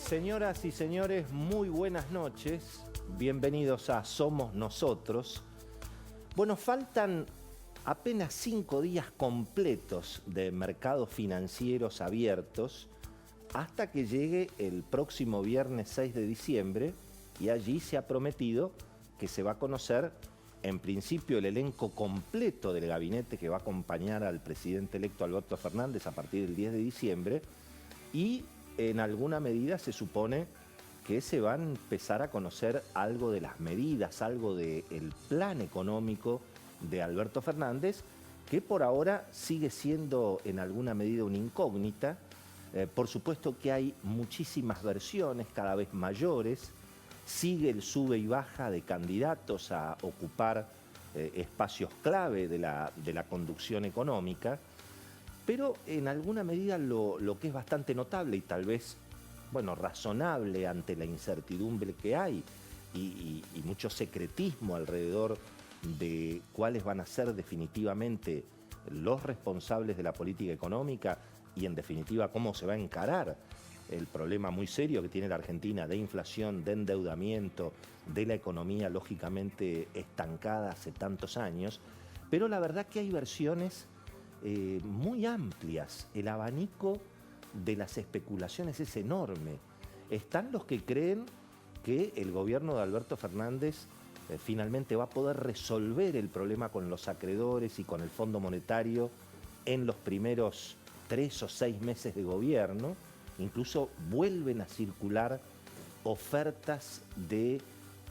Señoras y señores, muy buenas noches. Bienvenidos a Somos Nosotros. Bueno, faltan apenas 5 días completos de mercados financieros abiertos hasta que llegue el próximo viernes 6 de diciembre y allí se ha prometido que se va a conocer en principio el elenco completo del gabinete que va a acompañar al presidente electo Alberto Fernández a partir del 10 de diciembre y en alguna medida se supone que se va a empezar a conocer algo de las medidas, algo del plan económico de Alberto Fernández, que por ahora sigue siendo en alguna medida una incógnita. Por supuesto que hay muchísimas versiones, cada vez mayores. Sigue el sube y baja de candidatos a ocupar espacios clave de la conducción económica. Pero en alguna medida lo que es bastante notable y tal vez, bueno, razonable ante la incertidumbre que hay y mucho secretismo alrededor de cuáles van a ser definitivamente los responsables de la política económica y en definitiva cómo se va a encarar el problema muy serio que tiene la Argentina de inflación, de endeudamiento, de la economía lógicamente estancada hace tantos años. Pero la verdad que hay versiones muy amplias. El abanico de las especulaciones es enorme. Están los que creen que el gobierno de Alberto Fernández finalmente va a poder resolver el problema con los acreedores y con el Fondo Monetario en los primeros 3 o 6 meses de gobierno. Incluso vuelven a circular ofertas de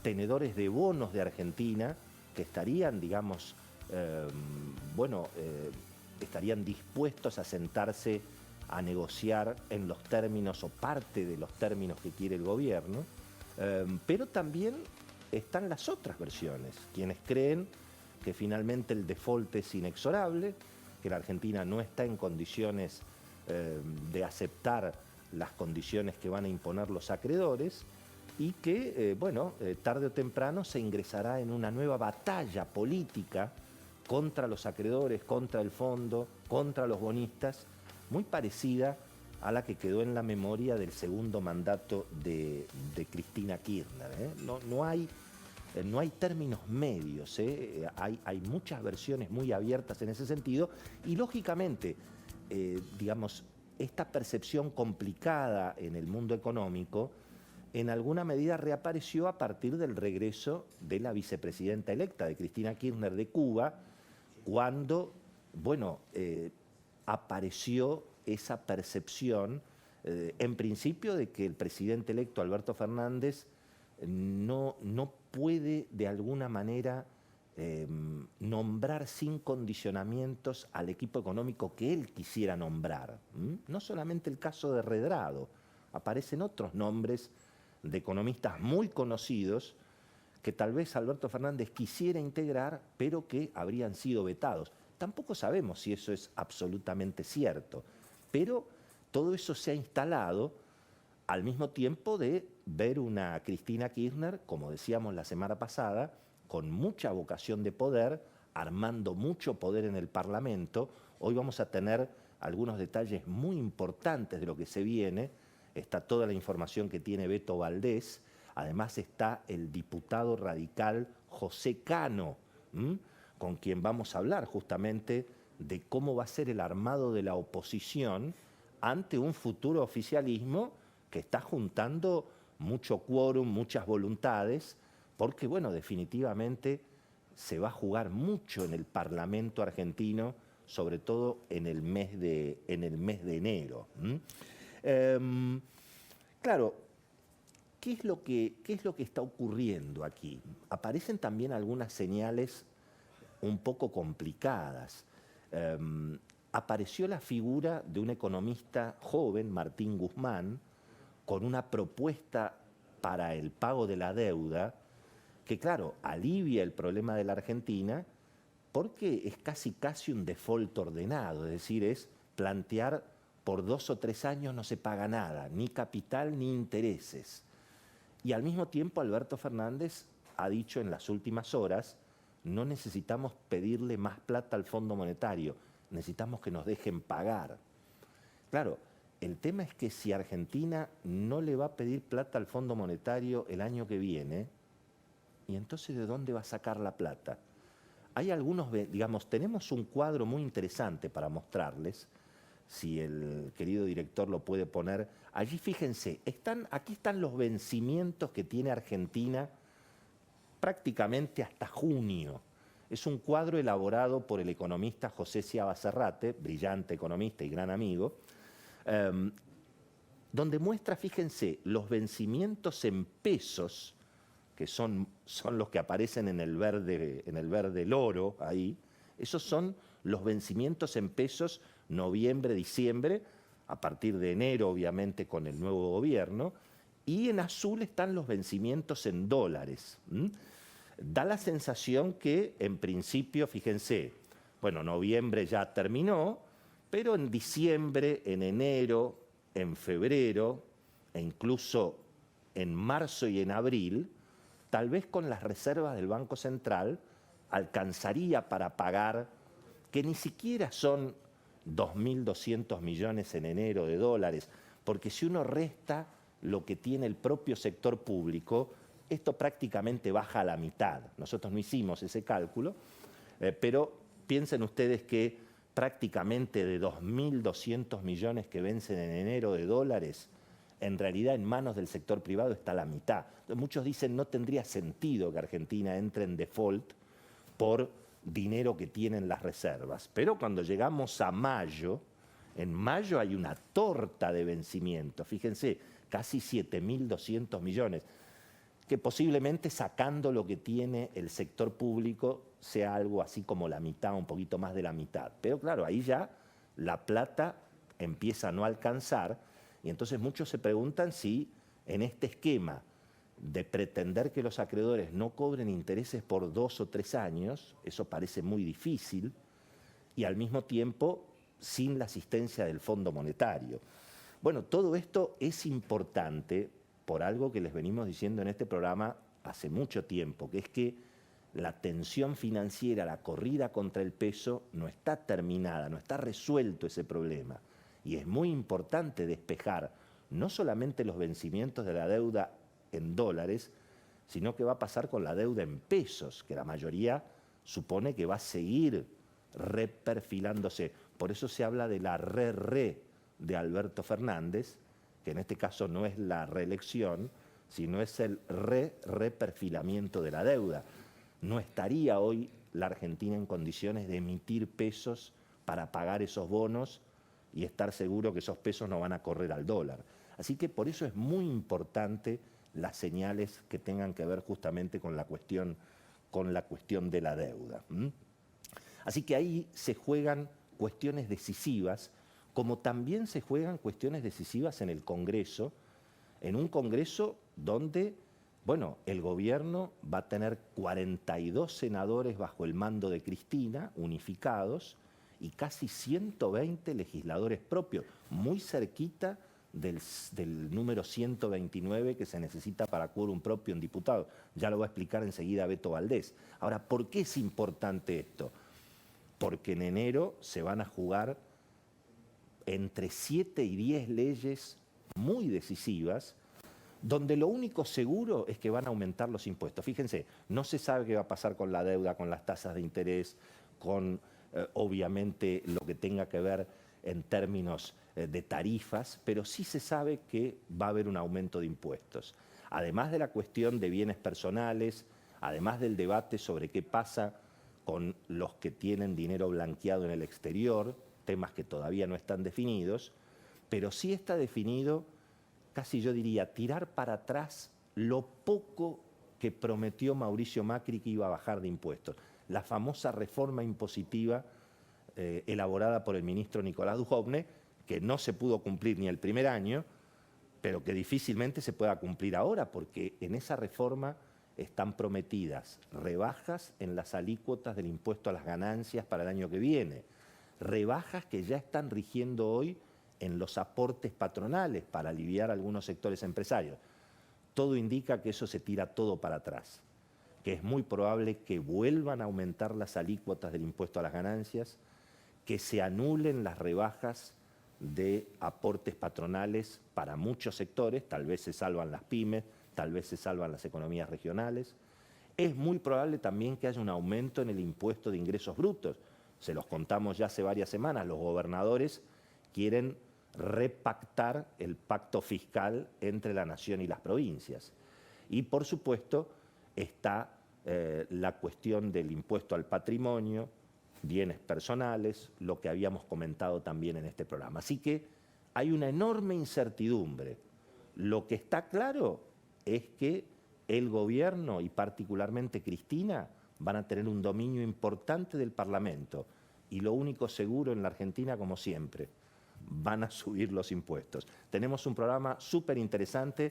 tenedores de bonos de Argentina que estarían, digamos, estarían dispuestos a sentarse a negociar en los términos o parte de los términos que quiere el gobierno. Pero también están las otras versiones, quienes creen que finalmente el default es inexorable, que la Argentina no está en condiciones de aceptar las condiciones que van a imponer los acreedores y que, tarde o temprano se ingresará en una nueva batalla política contra los acreedores, contra el fondo, contra los bonistas, muy parecida a la que quedó en la memoria del segundo mandato de Cristina Kirchner. No hay términos medios, hay muchas versiones muy abiertas en ese sentido y lógicamente, esta percepción complicada en el mundo económico en alguna medida reapareció a partir del regreso de la vicepresidenta electa de Cristina Kirchner de Cuba, cuando, apareció esa percepción, en principio, de que el presidente electo Alberto Fernández no puede de alguna manera nombrar sin condicionamientos al equipo económico que él quisiera nombrar. No solamente el caso de Redrado, aparecen otros nombres de economistas muy conocidos que tal vez Alberto Fernández quisiera integrar, pero que habrían sido vetados. Tampoco sabemos si eso es absolutamente cierto, pero todo eso se ha instalado al mismo tiempo de ver una Cristina Kirchner, como decíamos la semana pasada, con mucha vocación de poder, armando mucho poder en el Parlamento. Hoy vamos a tener algunos detalles muy importantes de lo que se viene. Está toda la información que tiene Beto Valdés. Además está el diputado radical José Cano, con quien vamos a hablar justamente de cómo va a ser el armado de la oposición ante un futuro oficialismo que está juntando mucho quórum, muchas voluntades, porque, definitivamente se va a jugar mucho en el Parlamento argentino, sobre todo en el mes de enero. Claro, ¿qué es lo que está ocurriendo aquí? Aparecen también algunas señales un poco complicadas. Apareció la figura de un economista joven, Martín Guzmán, con una propuesta para el pago de la deuda que, claro, alivia el problema de la Argentina porque es casi un default ordenado, es decir, es plantear por 2 o 3 años no se paga nada, ni capital ni intereses. Y al mismo tiempo Alberto Fernández ha dicho en las últimas horas, no necesitamos pedirle más plata al Fondo Monetario, necesitamos que nos dejen pagar. Claro, el tema es que si Argentina no le va a pedir plata al Fondo Monetario el año que viene, ¿y entonces de dónde va a sacar la plata? Hay algunos, digamos, tenemos un cuadro muy interesante para mostrarles, si el querido director lo puede poner. Allí fíjense, aquí están los vencimientos que tiene Argentina prácticamente hasta junio. Es un cuadro elaborado por el economista José Ciaba Serrate, brillante economista y gran amigo, donde muestra, fíjense, los vencimientos en pesos, que son los que aparecen en el verde loro ahí. Esos son los vencimientos en pesos noviembre, diciembre, a partir de enero, obviamente, con el nuevo gobierno, y en azul están los vencimientos en dólares. Da la sensación que, en principio, fíjense, bueno, noviembre ya terminó, pero en diciembre, en enero, en febrero, e incluso en marzo y en abril, tal vez con las reservas del Banco Central alcanzaría para pagar, que ni siquiera son 2.200 millones en enero de dólares, porque si uno resta lo que tiene el propio sector público, esto prácticamente baja a la mitad. Nosotros no hicimos ese cálculo, pero piensen ustedes que prácticamente de 2.200 millones que vencen en enero de dólares, en realidad en manos del sector privado está la mitad. Muchos dicen no tendría sentido que Argentina entre en default por dinero que tienen las reservas. Pero cuando llegamos a mayo, en mayo hay una torta de vencimiento. Fíjense, casi 7.200 millones, que posiblemente sacando lo que tiene el sector público sea algo así como la mitad, un poquito más de la mitad. Pero claro, ahí ya la plata empieza a no alcanzar y entonces muchos se preguntan si en este esquema de pretender que los acreedores no cobren intereses por 2 o 3 años, eso parece muy difícil, y al mismo tiempo sin la asistencia del Fondo Monetario. Bueno, todo esto es importante por algo que les venimos diciendo en este programa hace mucho tiempo, que es que la tensión financiera, la corrida contra el peso no está terminada, no está resuelto ese problema. Y es muy importante despejar no solamente los vencimientos de la deuda en dólares, sino qué va a pasar con la deuda en pesos, que la mayoría supone que va a seguir reperfilándose. Por eso se habla de la re de Alberto Fernández, que en este caso no es la reelección, sino es el reperfilamiento de la deuda. No estaría hoy la Argentina en condiciones de emitir pesos para pagar esos bonos y estar seguro que esos pesos no van a correr al dólar. Así que por eso es muy importante las señales que tengan que ver justamente con la cuestión de la deuda. Así que ahí se juegan cuestiones decisivas, como también se juegan cuestiones decisivas en el Congreso, en un Congreso donde, bueno, el gobierno va a tener 42 senadores bajo el mando de Cristina, unificados, y casi 120 legisladores propios, muy cerquita del número 129 que se necesita para quórum propio en diputados. Ya lo va a explicar enseguida Beto Valdés. Ahora, ¿por qué es importante esto? Porque en enero se van a jugar entre 7 y 10 leyes muy decisivas, donde lo único seguro es que van a aumentar los impuestos. Fíjense, no se sabe qué va a pasar con la deuda, con las tasas de interés, con obviamente lo que tenga que ver en términos de tarifas, pero sí se sabe que va a haber un aumento de impuestos. Además de la cuestión de bienes personales, además del debate sobre qué pasa con los que tienen dinero blanqueado en el exterior, temas que todavía no están definidos, pero sí está definido, casi yo diría, tirar para atrás lo poco que prometió Mauricio Macri que iba a bajar de impuestos. La famosa reforma impositiva elaborada por el ministro Nicolás Dujovne, que no se pudo cumplir ni el primer año, pero que difícilmente se pueda cumplir ahora, porque en esa reforma están prometidas rebajas en las alícuotas del impuesto a las ganancias para el año que viene, rebajas que ya están rigiendo hoy en los aportes patronales para aliviar a algunos sectores empresarios. Todo indica que eso se tira todo para atrás, que es muy probable que vuelvan a aumentar las alícuotas del impuesto a las ganancias, que se anulen las rebajas de aportes patronales para muchos sectores, tal vez se salvan las pymes, tal vez se salvan las economías regionales. Es muy probable también que haya un aumento en el impuesto de ingresos brutos. Se los contamos ya hace varias semanas, los gobernadores quieren repactar el pacto fiscal entre la nación y las provincias. Y por supuesto está la cuestión del impuesto al patrimonio, bienes personales, lo que habíamos comentado también en este programa. Así que hay una enorme incertidumbre. Lo que está claro es que el gobierno y particularmente Cristina van a tener un dominio importante del Parlamento y lo único seguro en la Argentina, como siempre, van a subir los impuestos. Tenemos un programa súper interesante.